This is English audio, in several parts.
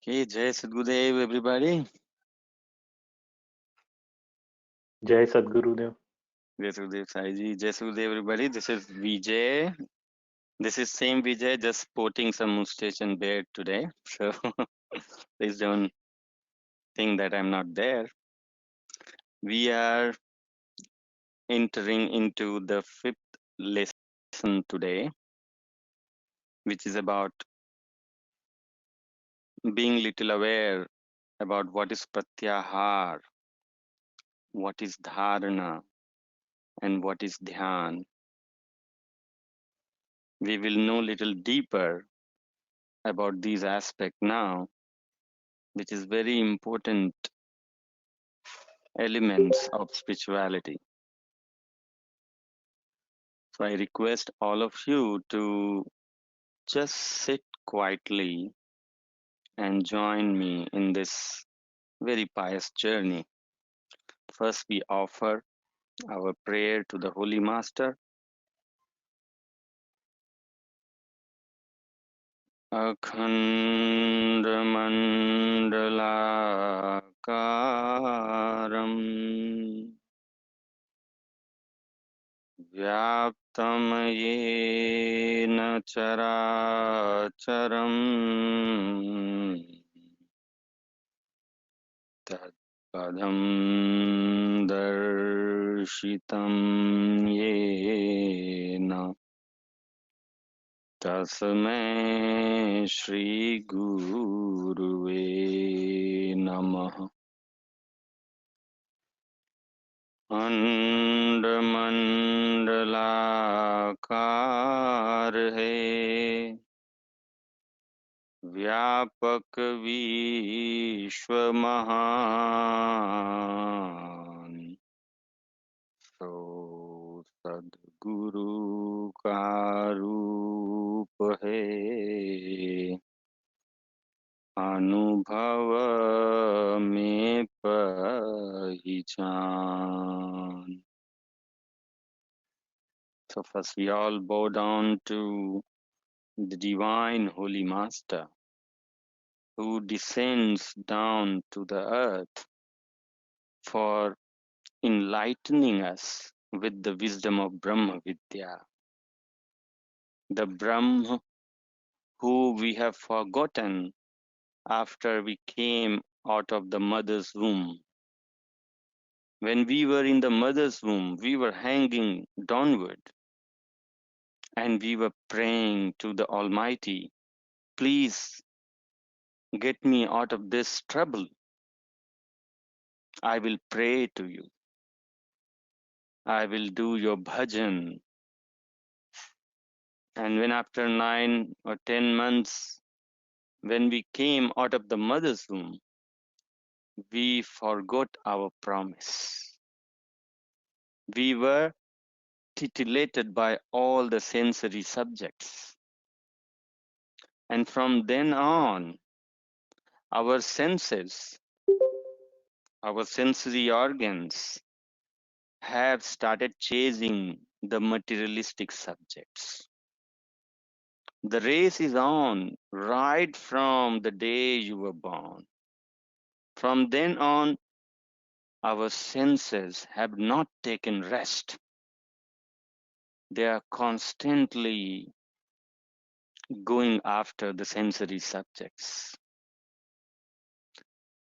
Okay, Jai Sadgurudev, everybody. Jai Sadgurudev. Jai Sadgurudev Saiji. Jai Sadgurudev, everybody. This is Vijay. This is same Vijay, just sporting some mustache and beard today. So please don't think that I'm not there. We are entering into the fifth lesson today, which is about being little aware about what is pratyahar, what is dharana, and what is dhyan. We will know little deeper about these aspects now, which is very important elements of spirituality. So I request all of you to just sit quietly and join me in this very pious journey. First, we offer our prayer to the Holy Master. Akhandamandalakaram व्याप्तं येन चराचरम् तत्पदं दर्शितं येन तस्मै श्रीगुरुवे नमः। अंडमंडलाकार है व्यापक विश्व महान, सो सद्गुरु का रूप है अनुभव में पहचान। So first we all bow down to the Divine Holy Master who descends down to the earth for enlightening us with the wisdom of Brahma Vidya. The Brahma who we have forgotten after we came out of the mother's womb. When we were in the mother's womb, we were hanging downward and we were praying to the Almighty, please get me out of this trouble. I will pray to you. I will do your bhajan. And when after 9 or 10 months, when we came out of the mother's womb, we forgot our promise. We were titillated by all the sensory subjects. And from then on, our senses, our sensory organs have started chasing the materialistic subjects. The race is on right from the day you were born. From then on, our senses have not taken rest. They are constantly going after the sensory subjects.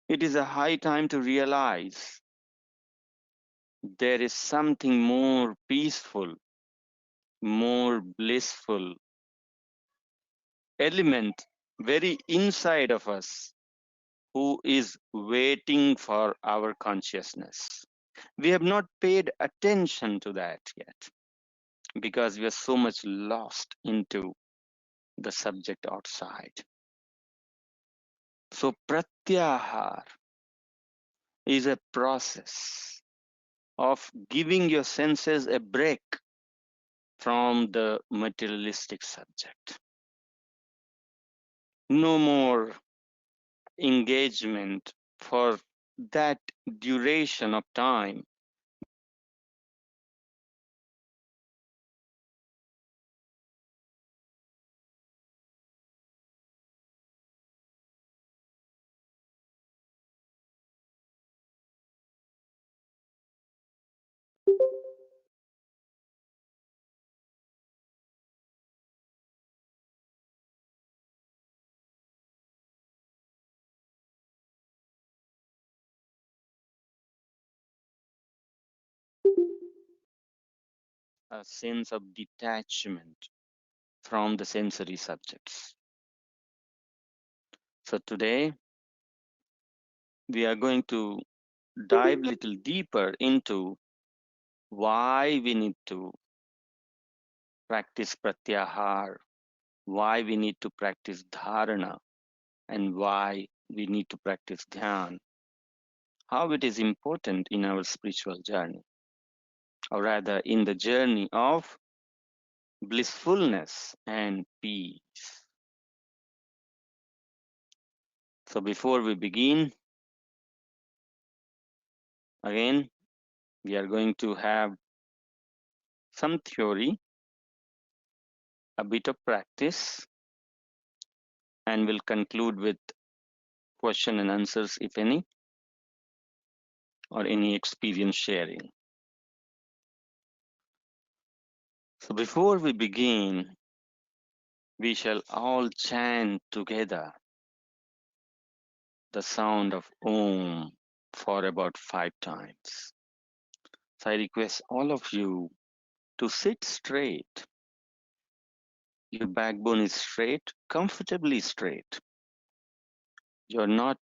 It is a high time to realize there is something more peaceful, more blissful element very inside of us who is waiting for our consciousness. We have not paid attention to that yet because we are so much lost into the subject outside. So pratyahar, is a process of giving your senses a break from the materialistic subject. No more engagement for that duration of time. A sense of detachment from the sensory subjects. So today we are going to dive a little deeper into why we need to practice pratyahar, why we need to practice dharana, and why we need to practice dhyan, how it is important in our spiritual journey, or rather in the journey of blissfulness and peace. So before we begin, again, we are going to have some theory, a bit of practice, and we'll conclude with question and answers, if any, or any experience sharing. So before we begin, we shall all chant together the sound of Om for about 5 times. So I request all of you to sit straight. Your backbone is straight, comfortably straight. You're not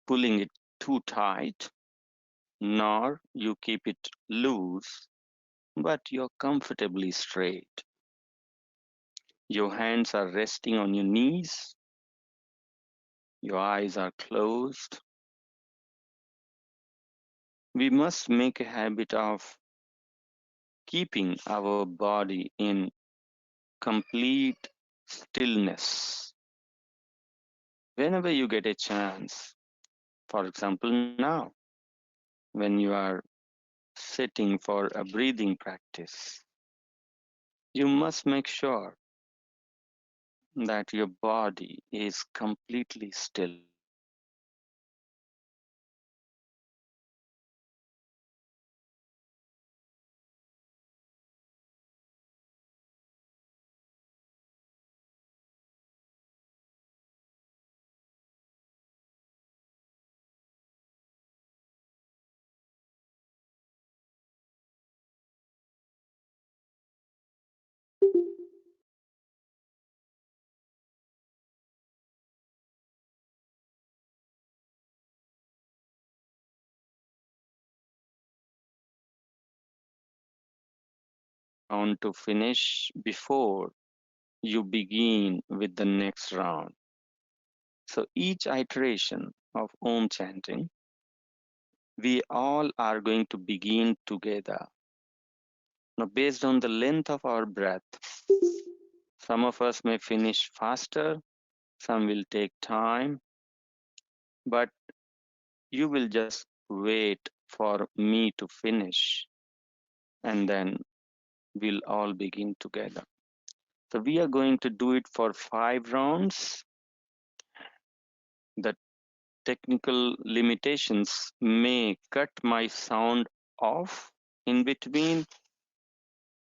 pulling it too tight, nor you keep it loose, but you're comfortably straight. Your hands are resting on your knees. Your eyes are closed. We must make a habit of keeping our body in complete stillness. Whenever you get a chance, for example, now, when you are sitting for a breathing practice, you must make sure that your body is completely still. Round to finish before you begin with the next round. So each iteration of Om chanting, we all are going to begin together. Now, based on the length of our breath, some of us may finish faster, some will take time, but you will just wait for me to finish and then we'll all begin together. So we are going to do it for 5 rounds. The technical limitations may cut my sound off in between,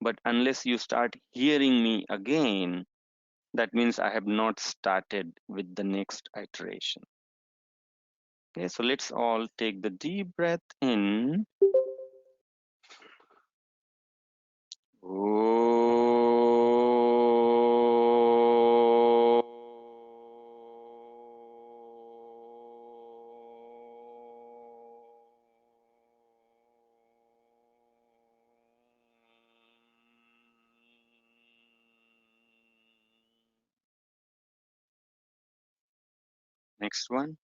but unless you start hearing me again, that means I have not started with the next iteration. Okay, so let's all take the deep breath in. Next one.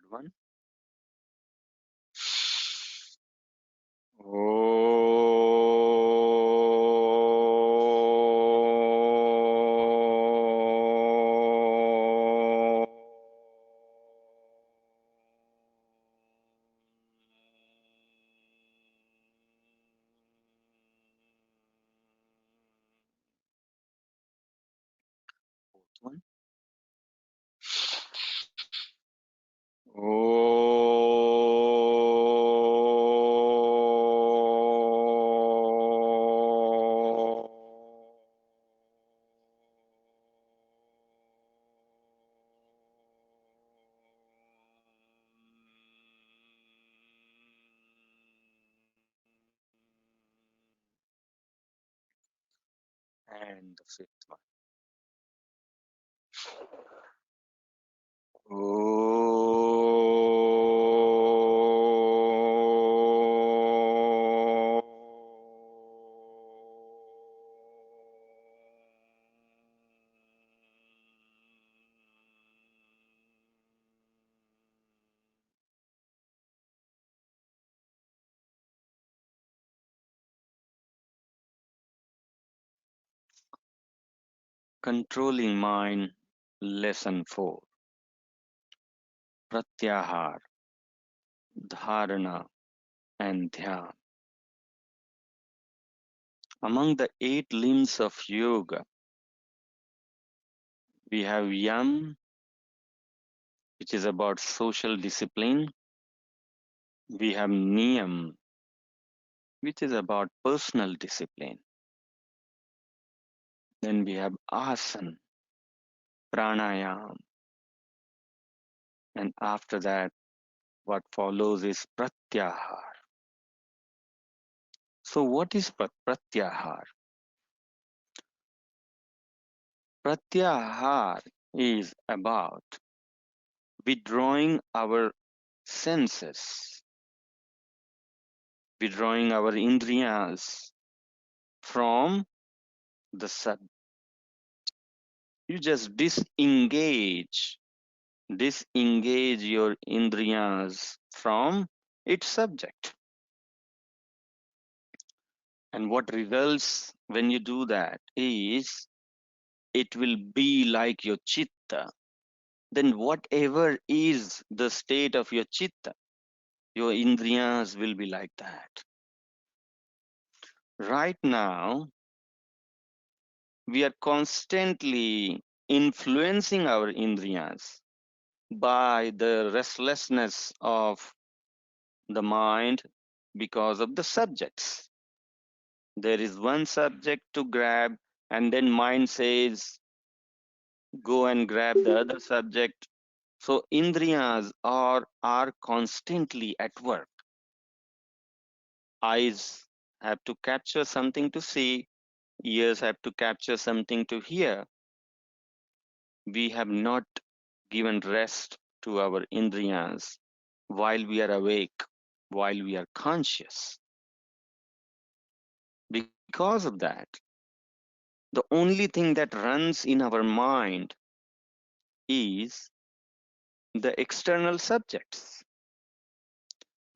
one. One. And the fifth one. Controlling mind, lesson 4. Pratyahar, Dharana, and Dhyan. Among the 8 limbs of yoga, we have Yam, which is about social discipline. We have Niyam, which is about personal discipline. Then we have Asana, Pranayam, and after that, what follows is Pratyahar. So what is Pratyahar? Pratyahar is about withdrawing our senses, withdrawing our indriyas from the sub. You just disengage your indriyas from its subject. And what results when you do that is it will be like your chitta. Then whatever is the state of your chitta, your indriyas will be like that. Right now, we are constantly influencing our indriyas by the restlessness of the mind because of the subjects. There is one subject to grab, and then mind says, go and grab the other subject. So indriyas are constantly at work. Eyes have to capture something to see, ears have to capture something to hear. We have not given rest to our indriyas while we are awake, while we are conscious. Because of that, the only thing that runs in our mind is the external subjects.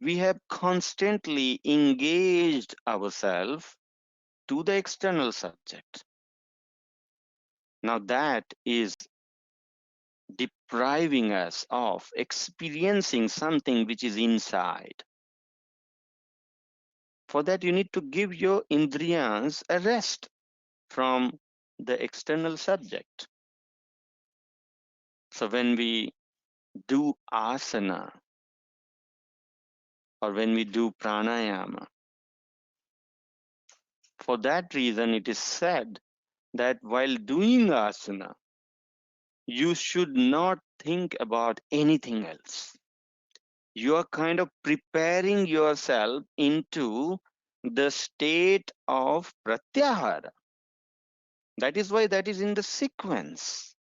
We have constantly engaged ourselves to the external subject. Now that is depriving us of experiencing something which is inside. For that, you need to give your indriyas a rest from the external subject. So when we do asana or when we do pranayama, for that reason, it is said that while doing asana, you should not think about anything else. You are kind of preparing yourself into the state of pratyahara. That is why that is in the sequence.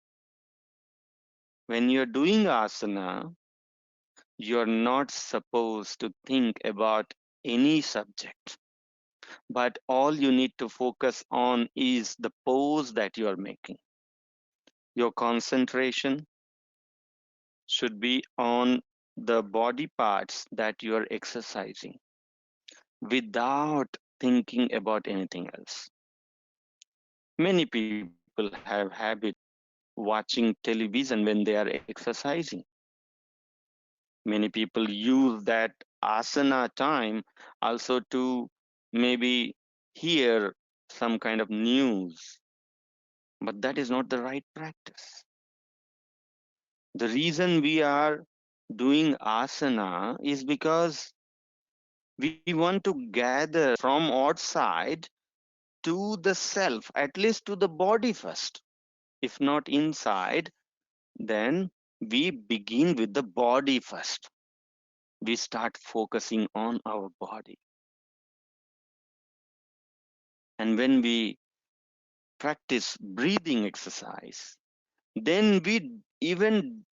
When you're doing asana, you're not supposed to think about any subject, but all you need to focus on is the pose that you are making. Your concentration should be on the body parts that you are exercising without thinking about anything else. Many people have habit watching television when they are exercising. Many people use that asana time also to maybe hear some kind of news, but that is not the right practice. The reason we are doing asana is because we want to gather from outside to the self, at least to the body first. If not inside, then we begin with the body first. We start focusing on our body. And when we practice breathing exercise, then we even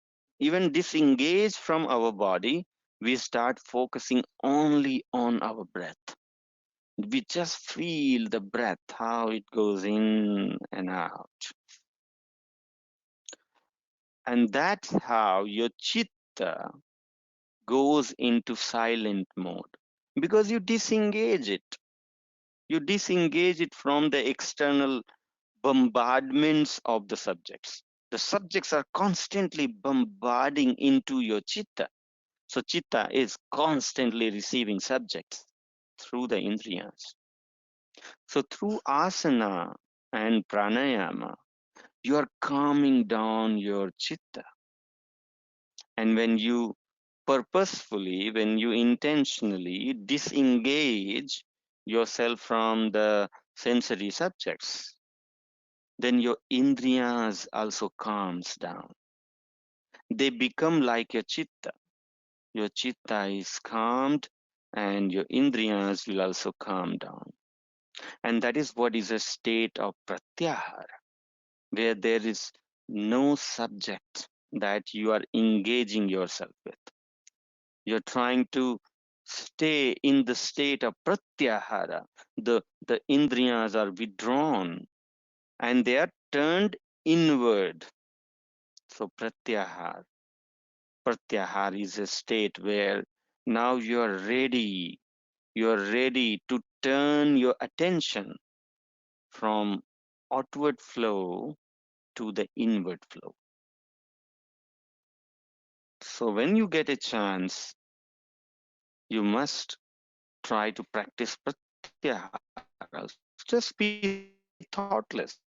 disengage from our body. We start focusing only on our breath. We just feel the breath, how it goes in and out. And that's how your chitta goes into silent mode, because you disengage it. You disengage it from the external bombardments of the subjects. The subjects are constantly bombarding into your chitta. So chitta is constantly receiving subjects through the indriyas. So through asana and pranayama, you are calming down your chitta. And when you intentionally disengage yourself from the sensory subjects, then your indriyas also calms down. They become like your chitta. Your chitta is calmed and your indriyas will also calm down. And that is what is a state of pratyahara, where there is no subject that you are engaging yourself with. You're trying to stay in the state of pratyahara. The indriyas are withdrawn and they are turned inward. So pratyahara is a state where now you're ready to turn your attention from outward flow to the inward flow. So when you get a chance, you must try to practice pratyahara. Just be thoughtless.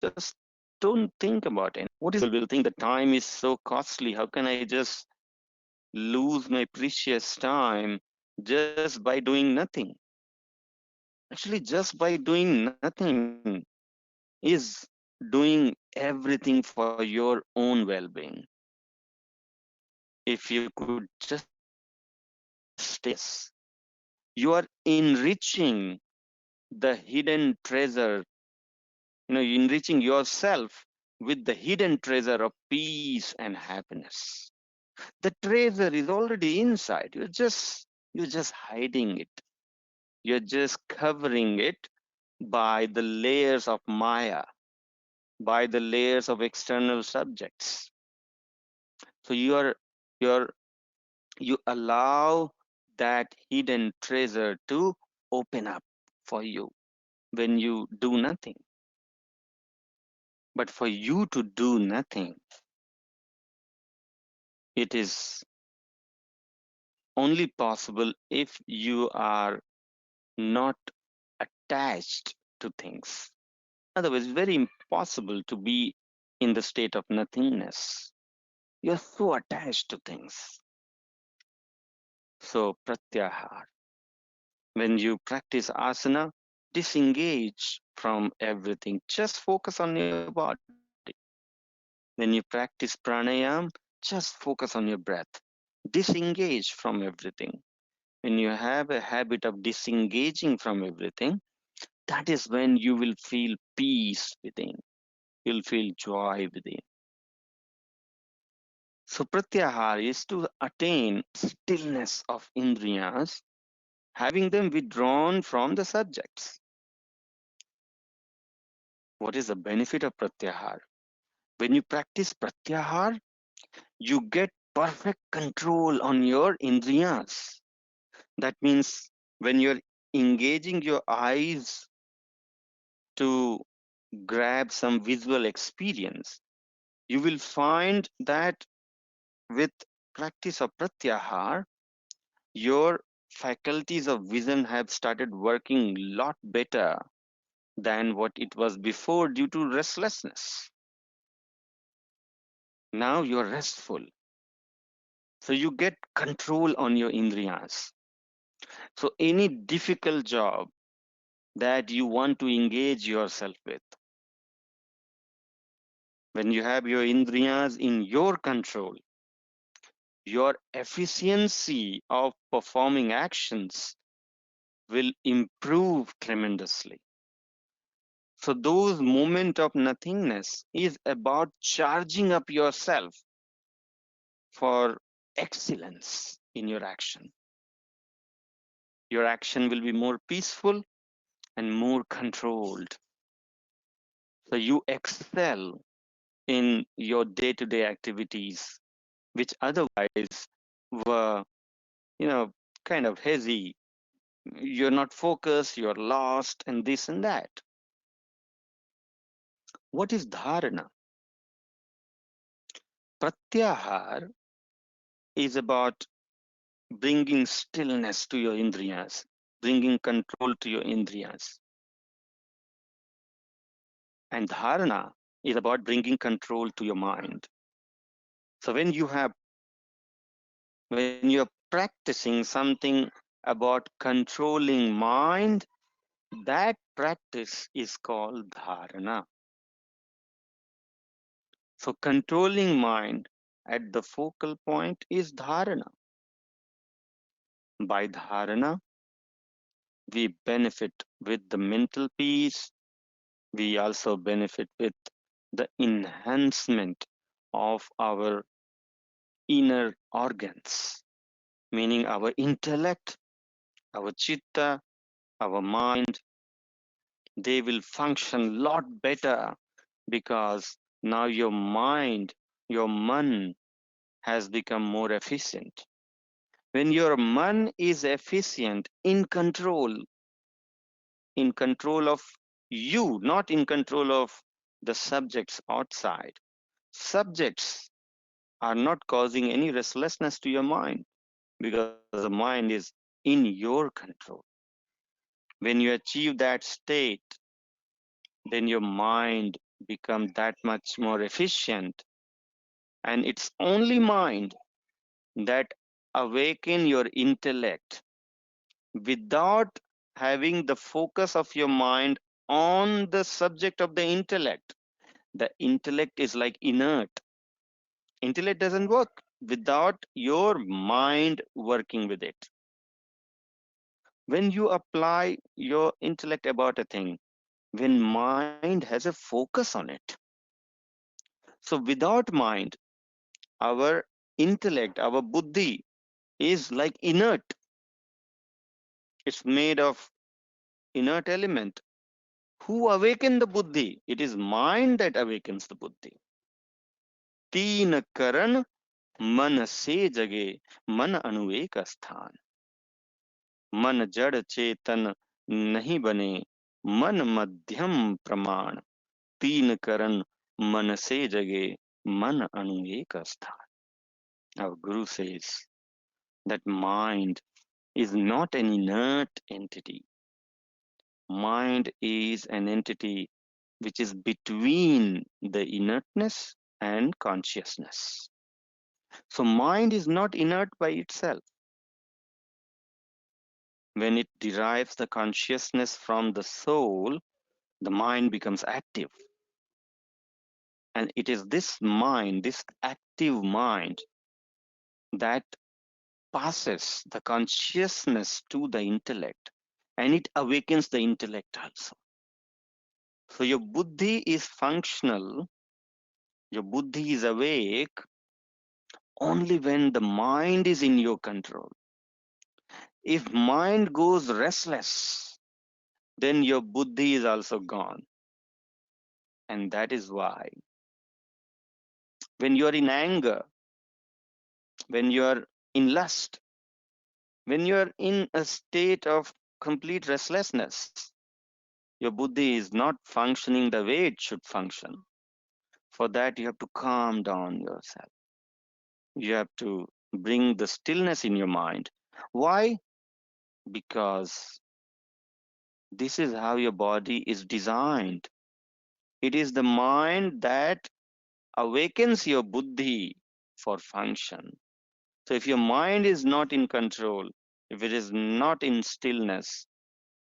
Just don't think about anything. What is the point? Some people will think the time is so costly. How can I just lose my precious time just by doing nothing? Actually, just by doing nothing is doing everything for your own well-being. If you could just stay you are enriching the hidden treasure, enriching yourself with the hidden treasure of peace and happiness. The treasure is already inside. You're just hiding it. You're just covering it by the layers of maya, by the layers of external subjects. So you're you allow that hidden treasure to open up for you when you do nothing. But for you to do nothing, it is only possible if you are not attached to things. Otherwise, it's very impossible to be in the state of nothingness. You're so attached to things. So, pratyahar. When you practice asana, disengage from everything. Just focus on your body. When you practice pranayam, just focus on your breath. Disengage from everything. When you have a habit of disengaging from everything, that is when you will feel peace within. You'll feel joy within. So pratyahar is to attain stillness of indriyas, having them withdrawn from the subjects. What is the benefit of pratyahar? When you practice pratyahar, you get perfect control on your indriyas. That means when you're engaging your eyes to grab some visual experience, you will find that with practice of pratyahar, your faculties of vision have started working a lot better than what it was before due to restlessness. Now you're restful. So you get control on your indriyas. So any difficult job that you want to engage yourself with, when you have your indriyas in your control, your efficiency of performing actions will improve tremendously. So those moment of nothingness is about charging up yourself for excellence in your action. Your action will be more peaceful and more controlled. So you excel in your day-to-day activities, which otherwise were, you know, kind of hazy. You're not focused, you're lost, and this and that. What is dharana? Pratyahar is about bringing stillness to your indriyas, bringing control to your indriyas. And dharana is about bringing control to your mind. So when you're practicing something about controlling mind, that practice is called dharana. So controlling mind at the focal point is dharana. By dharana, we benefit with the mental peace. We also benefit with the enhancement of our inner organs, meaning our intellect, our chitta, our mind. They will function a lot better because now your mind, your man has become more efficient. When your man is efficient, in control of you, not in control of the subjects outside. Subjects are not causing any restlessness to your mind because the mind is in your control. When you achieve that state, then your mind becomes that much more efficient, and it's only mind that awaken your intellect without having the focus of your mind on the subject of the intellect. The intellect is like inert. Intellect doesn't work without your mind working with it. When you apply your intellect about a thing, when mind has a focus on it. So without mind, our intellect, our buddhi is like inert. It's made of inert element. Who awaken the buddhi? It is mind that awakens the buddhi. तीन करण मन से जगे मन अनुवेक स्थान. मन जड़ चेतन नहीं बने मन मध्यम प्रमाण. तीन करण मन से जगे मन अनुवेक स्थान. Our Guru says that mind is not an inert entity. Mind is an entity which is between the inertness and consciousness. So mind is not inert by itself. When it derives the consciousness from the soul, the mind becomes active. And it is this mind, this active mind, that passes the consciousness to the intellect, and it awakens the intellect also. So your buddhi is functional, your buddhi is awake only when the mind is in your control. If mind goes restless, then your buddhi is also gone. And that is why when you are in anger, when you are in lust, when you are in a state of complete restlessness, your buddhi is not functioning the way it should function. For that, you have to calm down yourself. You have to bring the stillness in your mind. Why? Because this is how your body is designed. It is the mind that awakens your buddhi for function. So if your mind is not in control, if it is not in stillness,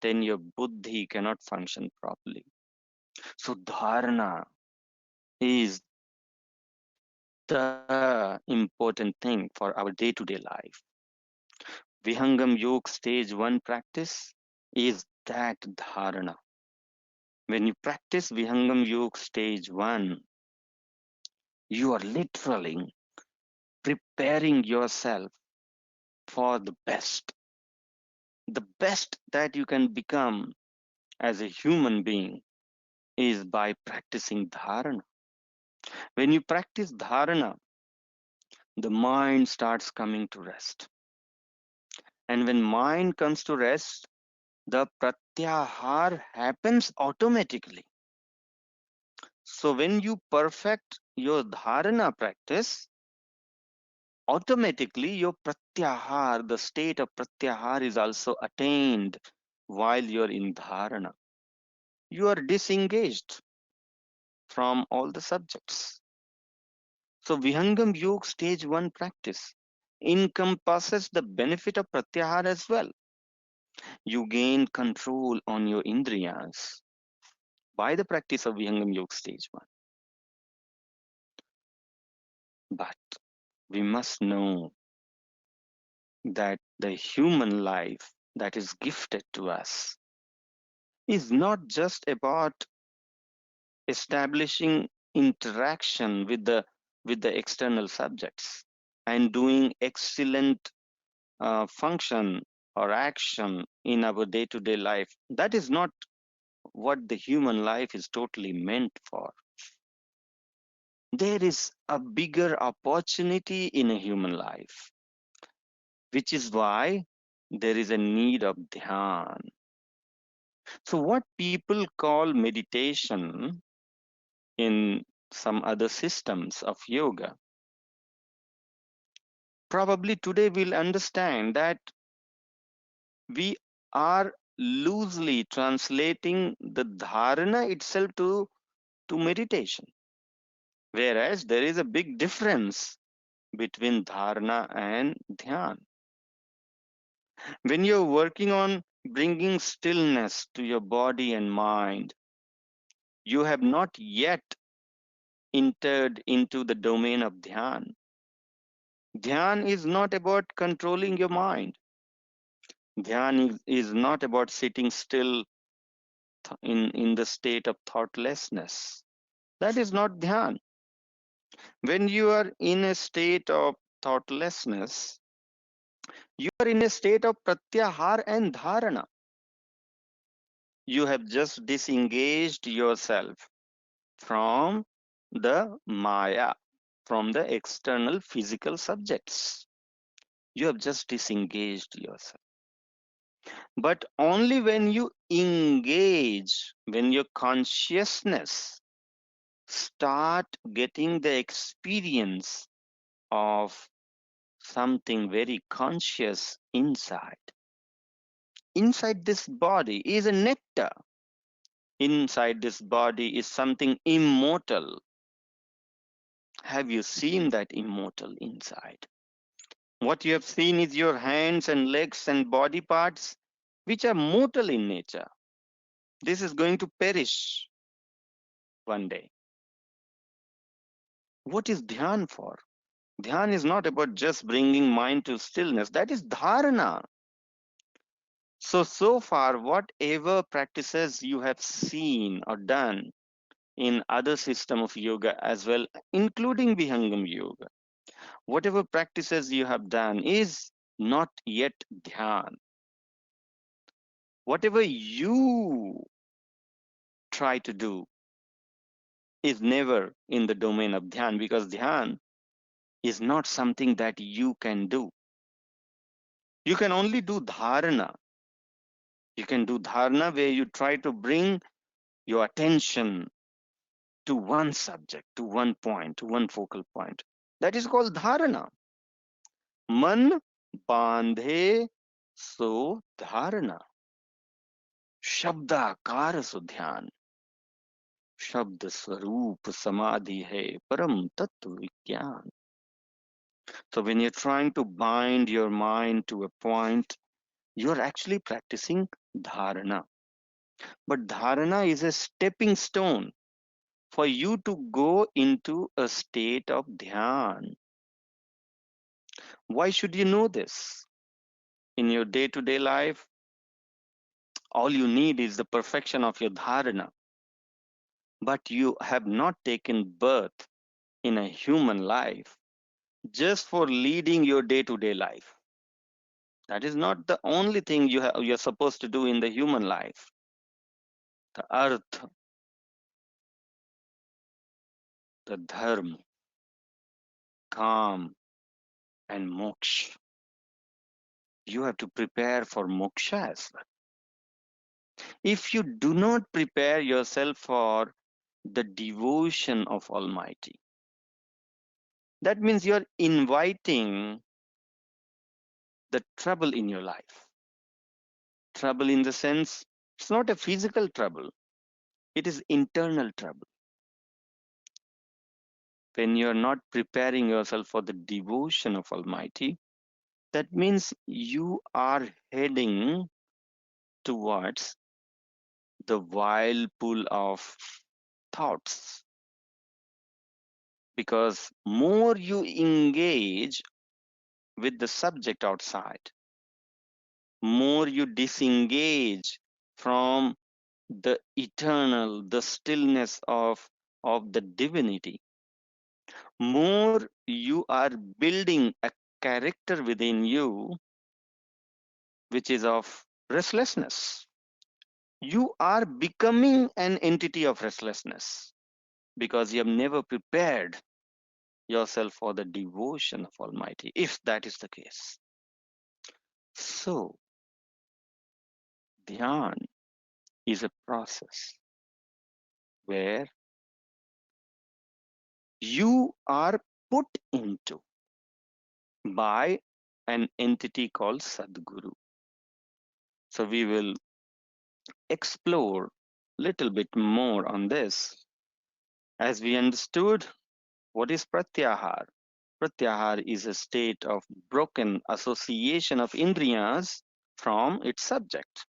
then your buddhi cannot function properly. So dharana is the important thing for our day-to-day life. Vihangam Yoga stage 1 practice is that dharana. When you practice Vihangam Yoga stage 1, you are literally preparing yourself for the best. The best that you can become as a human being is by practicing dharana. When you practice dharana, the mind starts coming to rest. And when mind comes to rest, the pratyahar happens automatically. So when you perfect your dharana practice, automatically your pratyahar, the state of pratyahar is also attained while you're in dharana. You are disengaged from all the subjects. So Vihangam Yoga stage 1 practice encompasses the benefit of pratyahar as well. You gain control on your indriyas by the practice of Vihangam Yoga stage 1. But we must know that the human life that is gifted to us is not just about establishing interaction with the external subjects and doing excellent function or action in our day-to-day life. That is not what the human life is totally meant for. There is a bigger opportunity in a human life, which is why there is a need of dhyan. So what people call meditation in some other systems of yoga, probably today we'll understand that we are loosely translating the dharana itself to meditation. Whereas there is a big difference between dharana and dhyan. When you're working on bringing stillness to your body and mind, you have not yet entered into the domain of dhyan. Dhyan is not about controlling your mind. Dhyan is not about sitting still in the state of thoughtlessness. That is not dhyan. When you are in a state of thoughtlessness, you are in a state of pratyahar and dharana. You have just disengaged yourself from the maya, from the external physical subjects. You have just disengaged yourself. But only when you engage, when your consciousness start getting the experience of something very conscious inside. Inside this body is a nectar. Inside this body is something immortal. Have you seen that immortal inside? What you have seen is your hands and legs and body parts, which are mortal in nature. This is going to perish one day. What is dhyan for? Dhyan is not about just bringing mind to stillness. That is dharana. So far, whatever practices you have seen or done in other system of yoga as well, including Vihangam Yoga, whatever practices you have done is not yet dhyan. Whatever you try to do is never in the domain of dhyan, because dhyan is not something that you can do. You can only do dharana. You can do dharana where you try to bring your attention to one subject, to one point, to one focal point. That is called dharana. Man bandhe so dharana. शब्दाकार सो ध्यान शब्द स्वरूप समाधि है परम तत्व विज्ञान. So when you're trying to bind your mind to a point, you're actually practicing dharana. But dharana is a stepping stone for you to go into a state of dhyan. Why should you know this? In your day-to-day life, all you need is the perfection of your dharana. But you have not taken birth in a human life just for leading your day-to-day life. That is not the only thing you're supposed to do in the human life. The earth, the dharma, calm, and moksha. You have to prepare for moksha as well. If you do not prepare yourself for the devotion of Almighty, that means you're inviting the trouble in your life. Trouble in the sense, it's not a physical trouble, it is internal trouble. When you're not preparing yourself for the devotion of Almighty, that means you are heading towards the whirlpool of thoughts. Because more you engage with the subject outside, more you disengage from the eternal, the stillness of the divinity, more you are building a character within you which is of restlessness. You are becoming an entity of restlessness because you have never prepared yourself for the devotion of Almighty, if that is the case. So, dhyan is a process where you are put into by an entity called Sadguru. So we will explore a little bit more on this. As we understood, what is pratyahar? Pratyahar is a state of broken association of indriyas from its subject.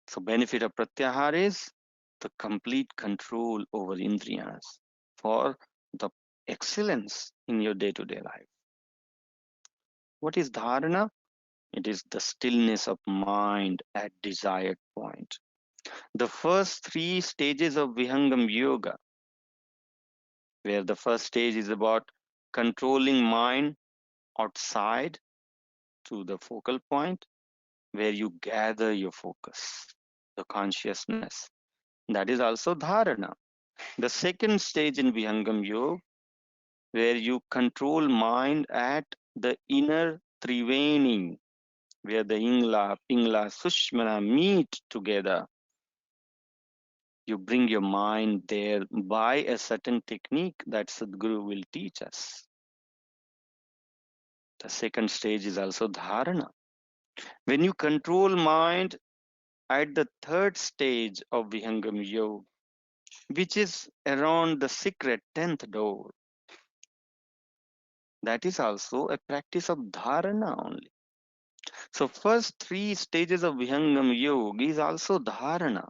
So benefit of pratyahar is the complete control over indriyas for the excellence in your day-to-day life. What is dharana? It is the stillness of mind at desired point. The first three stages of Vihangam Yoga, where the first stage is about controlling mind outside to the focal point, where you gather your focus, the consciousness. That is also dharana. The second stage in Vihangam Yoga, where you control mind at the inner Triveni, where the Ingla, Pingla, Sushmana meet together. You bring your mind there by a certain technique that Sadhguru will teach us. The second stage is also dharana. When you control mind at the third stage of Vihangam Yoga, which is around the secret 10th door, that is also a practice of dharana only. So first three stages of Vihangam Yoga is also dharana.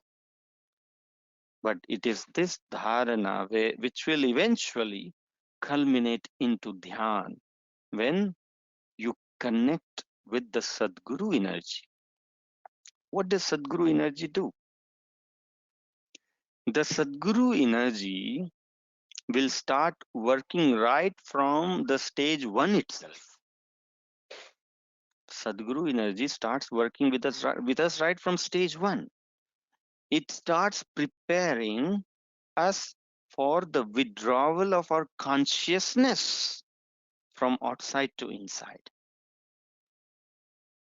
But it is this dharana which will eventually culminate into dhyan when you connect with the Sadguru energy. What does Sadguru energy do? The Sadguru energy will start working right from the stage 1 itself. Sadguru energy starts working with us right from stage 1. It starts preparing us for the withdrawal of our consciousness from outside to inside.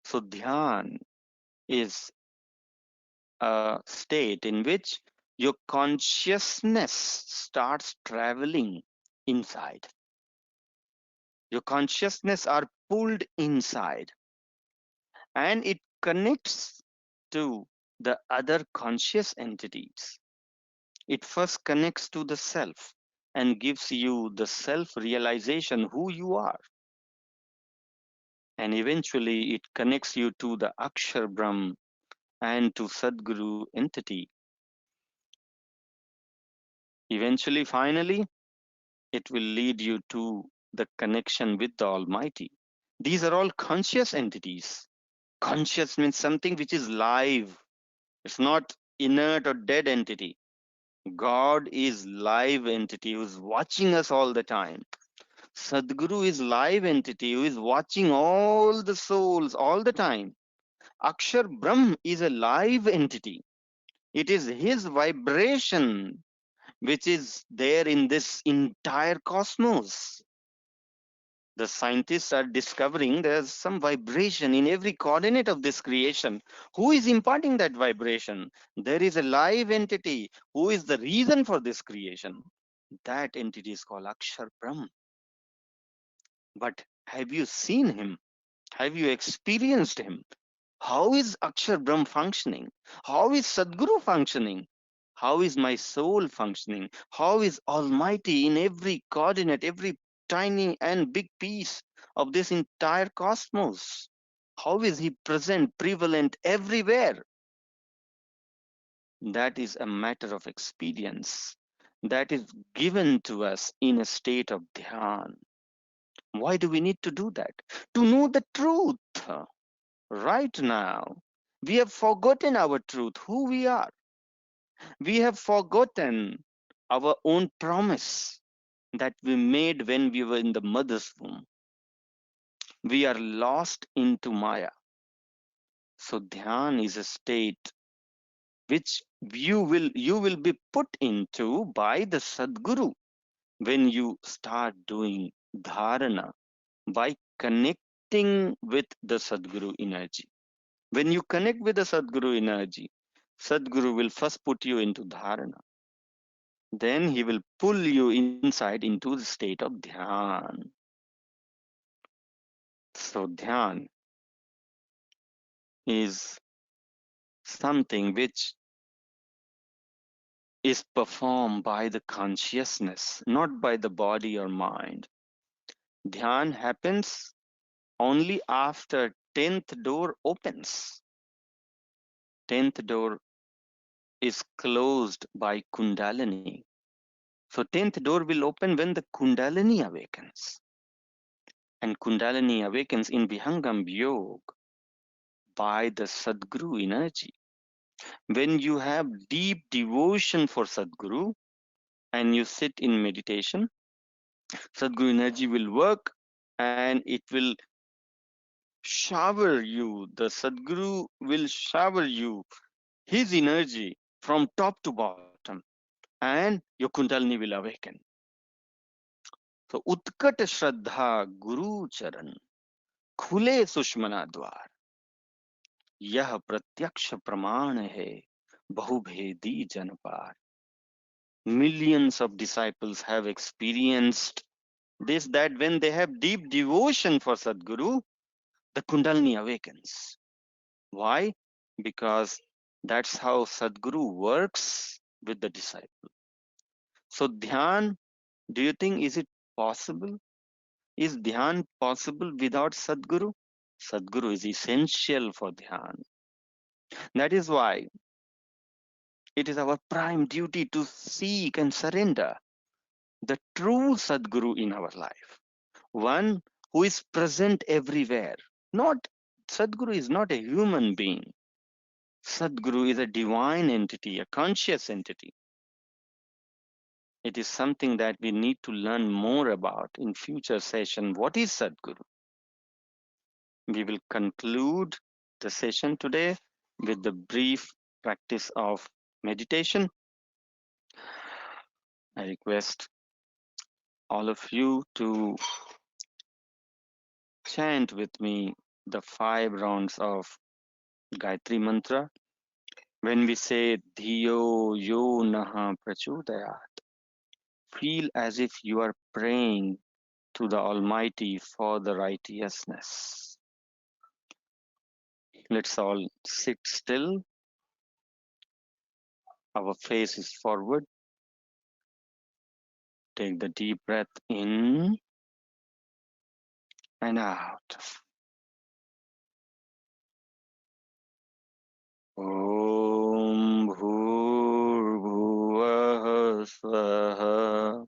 So dhyan is a state in which your consciousness starts traveling inside. Your consciousness are pulled inside and it connects to the other conscious entities. It first connects to the self and gives you the self realization who you are. And eventually it connects you to the Akshar Brahm and to Sadguru entity. Eventually, finally, it will lead you to the connection with the Almighty. These are all conscious entities. Conscious means something which is live. It's not inert or dead entity. God is live entity who is watching us all the time. Sadguru is live entity who is watching all the souls all the time. Akshar Brahm is a live entity. It is his vibration which is there in this entire cosmos. The scientists are discovering there's some vibration in every coordinate of this creation. Who is imparting that vibration? There is a live entity who is the reason for this creation. That entity is called Akshar Brahm. But have you seen him? Have you experienced him? How is Akshar Brahm functioning? How is Sadguru functioning? How is my soul functioning? How is Almighty in every coordinate, every tiny and big piece of this entire cosmos? How is he present, prevalent everywhere? That is a matter of experience that is given to us in a state of dhyan. Why do we need to do that? To know the truth. Right now, we have forgotten our truth, who we are. We have forgotten our own promise that we made when we were in the mother's womb. We are lost into Maya. So dhyan is a state which you will be put into by the Sadguru when you start doing dharana by connecting with the Sadguru energy. When you connect with the Sadguru energy, Sadguru will first put you into dharana. Then he will pull you inside into the state of dhyan. So dhyan is something which is performed by the consciousness, not by the body or mind. Dhyan happens only after 10th door opens. 10th door is closed by Kundalini. So 10th door will open when the Kundalini awakens. And Kundalini awakens in Vihangam Yog by the Sadguru energy. When you have deep devotion for Sadguru and you sit in meditation, Sadguru energy will work and it will shower you. The Sadguru will shower you his energy from top to bottom and your Kundalini will awaken. So Utkat Shraddha Guru Charan खुले सुषमना द्वार यह प्रत्यक्ष प्रमाण है बहुभेदी जनपार. Millions of disciples have experienced this, that when they have deep devotion for Sadguru, the Kundalini awakens. Why? Because that's how Sadguru works with the disciple. So dhyan, do you think is it possible? Is dhyan possible without Sadguru? Sadguru is essential for dhyan. That is why it is our prime duty to seek and surrender the true Sadguru in our life. One who is present everywhere. Not Sadguru is not a human being. Sadguru is a divine entity, a conscious entity. It is something that we need to learn more about in future session. What is Sadguru? We will conclude the session today with the brief practice of meditation. I request all of you to chant with me the 5 rounds of Gayatri Mantra. When we say Dhiyo Yo Naha Prachodayat, feel as if you are praying to the Almighty for the righteousness. Let's all sit still. Our face is forward. Take the deep breath in and out. Om Bhurbhuvah Swaha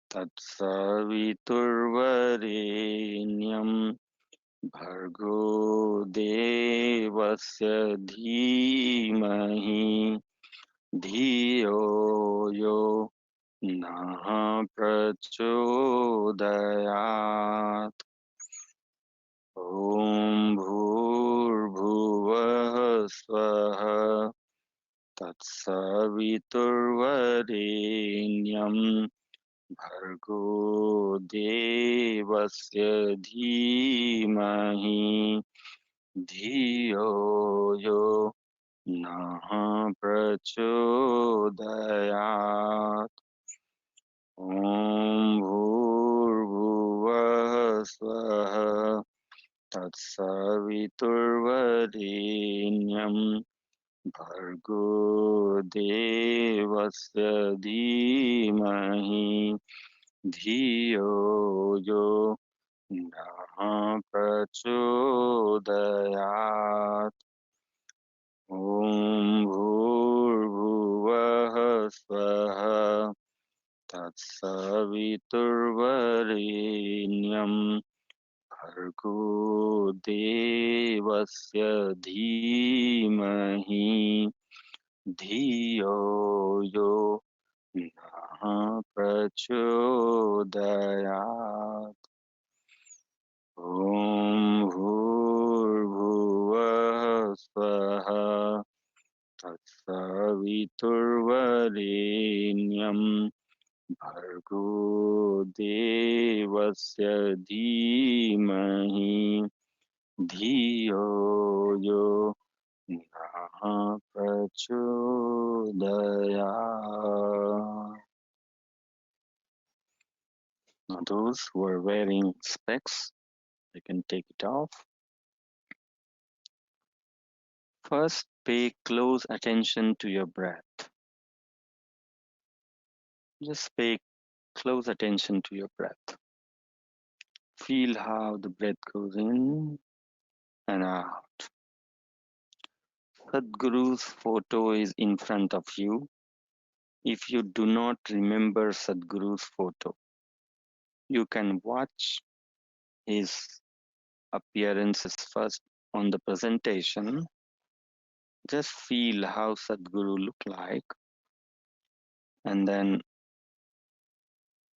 Tatsaviturvarenyam Bhargo Devasya Dhimahi Dhiyo Yo Nah Prachodayat. Om Bhurbhuvah Swaha Tatsaviturvarenyam Bhargo Devasya Dhimahi Dhiyo Yo Nah Prachodayat. Om Bhurbhuvah Swaha Tatsaviturvarenyam Bhargo Devasya Dhimahi Dhiyo Yo Nah Prachodayat. Om Bhurbhuvah Swaha Tatsaviturvarenyam Bhargo Devasya Dhimahi Dhiyo Yo Nah Prachodayat. Om Bhurbhuvah Swaha Tatsaviturvarenyam Bhargo Devasya Dhimahi Dhiyo Yo Nah Prachodayat. Now those who are wearing specs, they can take it off. First, pay close attention to your breath. Just pay close attention to your breath. Feel how the breath goes in and out. Sadhguru's photo is in front of you. If you do not remember Sadhguru's photo, you can watch his appearances first on the presentation. Just feel how Sadhguru look like, and then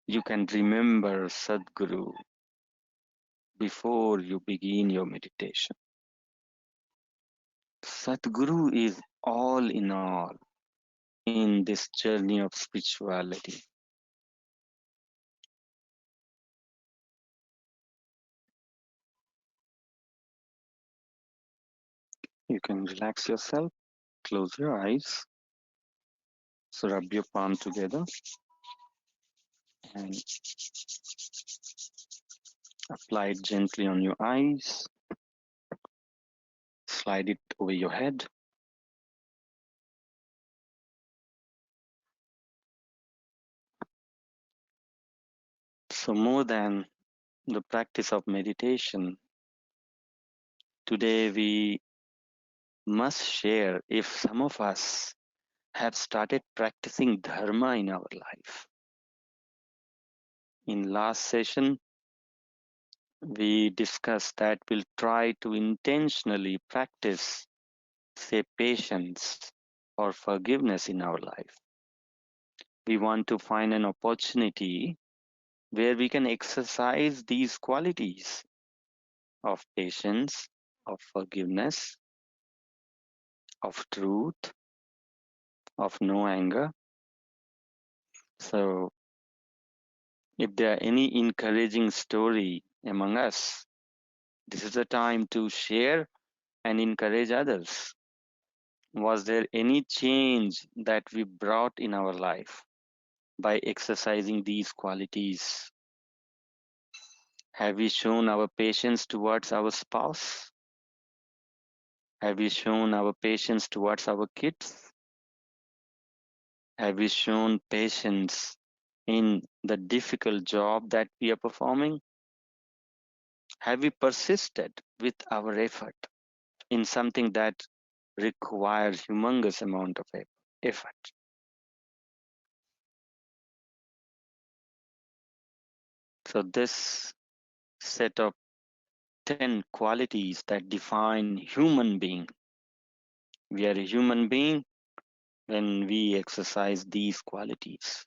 you can remember Sadhguru before you begin your meditation. Sadhguru is all in all in this journey of spirituality. You can relax yourself, close your eyes, so rub your palm together and apply it gently on your eyes, slide it over your head. So more than the practice of meditation, today we must share if some of us have started practicing dharma in our life. In last session, we discussed that we'll try to intentionally practice, say, patience or forgiveness in our life. We want to find an opportunity where we can exercise these qualities of patience, of forgiveness, of truth, of no anger, So if there are any encouraging story among us, this is the time to share and encourage others. Was there any change that we brought in our life by exercising these qualities? Have we shown our patience towards our spouse? Have we shown our patience towards our kids? Have we shown patience in the difficult job that we are performing? Have we persisted with our effort in something that requires humongous amount of effort? So this set of 10 qualities that define human being. We are a human being when we exercise these qualities.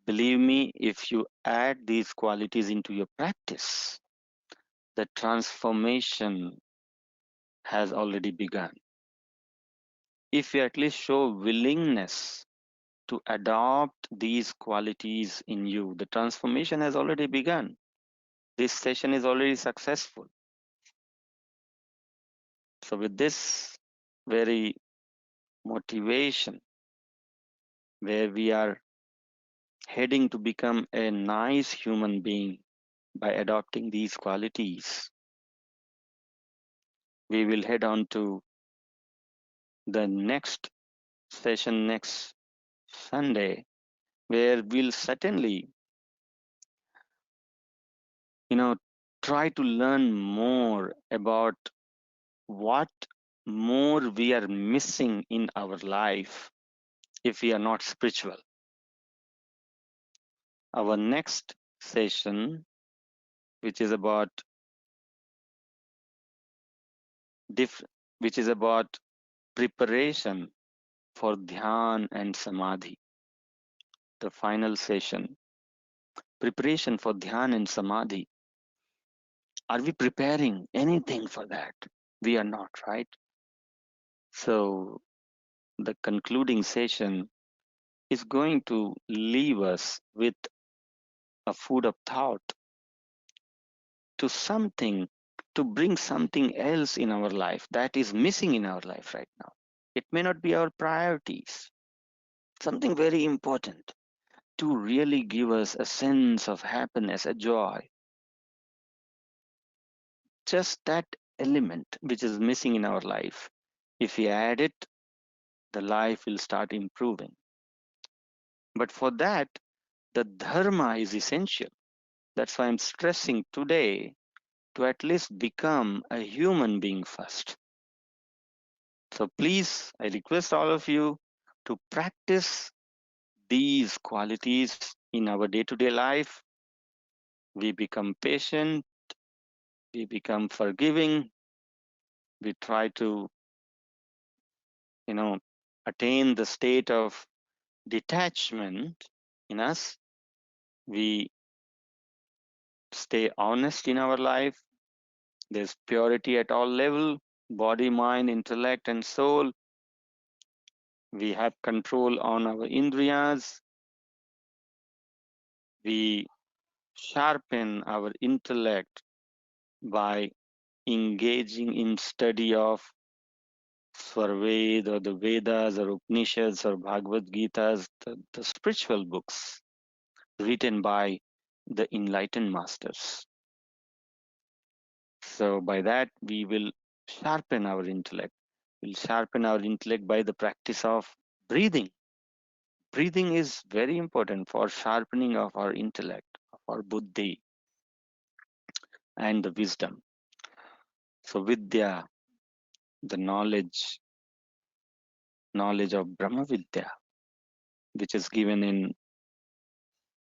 Believe me, if you add these qualities into your practice, the transformation has already begun. If you at least show willingness to adopt these qualities in you, the transformation has already begun. This session is already successful. So with this very motivation, where we are heading to become a nice human being by adopting these qualities, we will head on to the next session next Sunday, where we'll certainly, try to learn more about what more we are missing in our life if we are not spiritual. Our next session, which is about which is about preparation for dhyan and samadhi. The final session, preparation for dhyan and samadhi. Are we preparing anything for that? We are not, right? So the concluding session is going to leave us with a food of thought to something, to bring something else in our life that is missing in our life right now. It may not be our priorities, something very important to really give us a sense of happiness, a joy. Just that element which is missing in our life. If we add it, the life will start improving. But for that, the dharma is essential. That's why I'm stressing today to at least become a human being first. So please, I request all of you to practice these qualities in our day-to-day life. We become patient, we become forgiving, we try to, attain the state of detachment in us. We stay honest in our life. There's purity at all level, body, mind, intellect, and soul. We have control on our indriyas. We sharpen our intellect by engaging in study of Svarved or the Vedas or Upanishads or Bhagavad Gitas, the spiritual books written by the enlightened masters. So by that, we will sharpen our intellect. We'll sharpen our intellect by the practice of breathing. Breathing is very important for sharpening of our intellect, of our buddhi, and the wisdom. So Vidya, the knowledge of Brahma Vidya, which is given in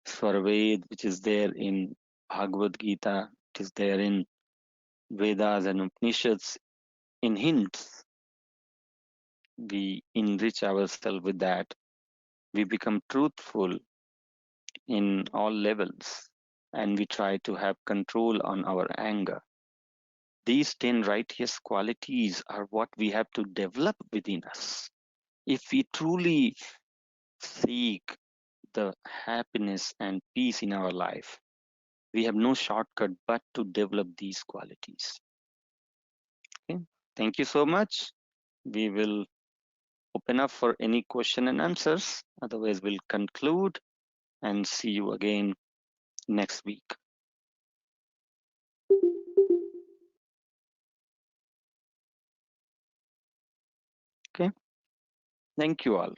Svarved, which is there in Bhagavad Gita, it is there in Vedas and Upanishads. In hints, we enrich ourselves with that. We become truthful in all levels, and we try to have control on our anger. These 10 righteous qualities are what we have to develop within us. If we truly seek the happiness and peace in our life. We have no shortcut but to develop these qualities. Okay. Thank you so much. We will open up for any question and answers. Otherwise, we'll conclude and see you again next week. Okay. Thank you all.